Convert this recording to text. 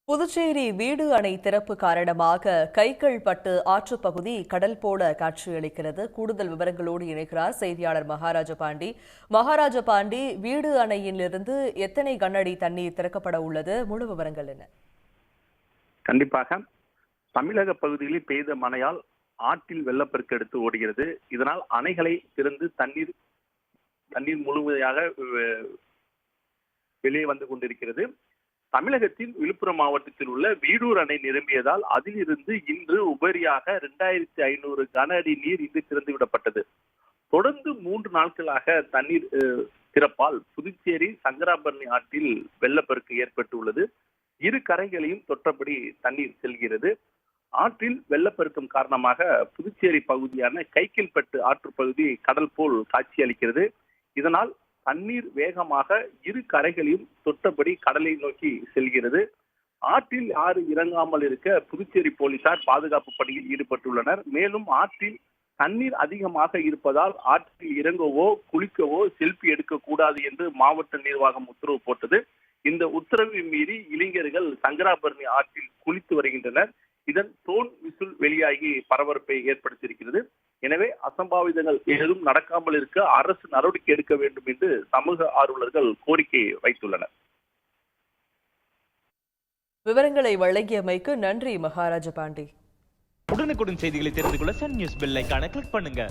புதுச்சேரி வீடு அணை திறப்பு காரணமாக கைக்கல்பட்டு ஆற்றுப்பகுதி கடல் போல காட்சியளிக்கிறது. கூடுதல் விவரங்களோடு இணைக்கிறார் செய்தியாளர் மகாராஜ பாண்டி. மகாராஜ பாண்டி, வீடு அணையிலிருந்து எத்தனை கனஅடி தண்ணீர் திறக்கப்பட உள்ளது? முழு விவரங்கள் என்ன? கண்டிப்பாக தமிழக பகுதிகளில் பெய்த மழையால் ஆற்றில் வெள்ளப்பெருக்கு எடுத்து ஓடுகிறது. இதனால் அணைகளை திறந்து தண்ணீர் முழுமையாக வெளியே வந்து கொண்டிருக்கிறது. தமிழகத்தின் விழுப்புரம் மாவட்டத்தில் உள்ள வீடூர் அணை நிரம்பியதால் அதிலிருந்து இன்று உபரியாக 2500 கன அடி நீர் இன்று திறந்து விடப்பட்டது. தொடர்ந்து 3 நாட்களாக தண்ணீர் திறப்பால் புதுச்சேரி சங்கராபரணி ஆற்றில் வெள்ளப்பெருக்கு ஏற்பட்டுள்ளது. இரு கரைகளையும் தொற்றபடி தண்ணீர் செல்கிறது. ஆற்றில் வெள்ளப்பெருக்கம் காரணமாக புதுச்சேரி பகுதியான கைக்கில்பட்டு ஆற்று பகுதி கடல் போல் காட்சியளிக்கிறது. இதனால் தண்ணீர் வேகமாக இரு கரைகளையும் தொட்டபடி கடலை நோக்கி செல்கிறது. ஆற்றில் யாரு இறங்காமல் இருக்க புதுச்சேரி போலீசார் பாதுகாப்பு பணியில் ஈடுபட்டுள்ளனர். மேலும் ஆற்றில் தண்ணீர் அதிகமாக இருப்பதால் ஆற்றில் இறங்கவோ குளிக்கவோ செல்ஃபி எடுக்கக்கூடாது என்று மாவட்ட நிர்வாகம் உத்தரவு போட்டது. இந்த உத்தரவை மீறி இளைஞர்கள் சங்கராபரணி ஆற்றில் குளித்து வருகின்றனர். இதன் ட்ரோன் விசில் வெளியாகி பரபரப்பை ஏற்படுத்தியிருக்கிறது. எனவே அசம்பாவிதங்கள் எதுவும் நடக்காமல் இருக்க அரசு நடவடிக்கை எடுக்க வேண்டும் என்று சமூக ஆர்வலர்கள் கோரிக்கை வைத்துள்ளனர். விவரங்களை வழங்கியமைக்கு நன்றி மகாராஜ பாண்டி. உடனுக்குடன் செய்திகளை தெரிந்து கொள்ள சன் நியூஸ் பெல் ஐகானை கிளிக் பண்ணுங்க.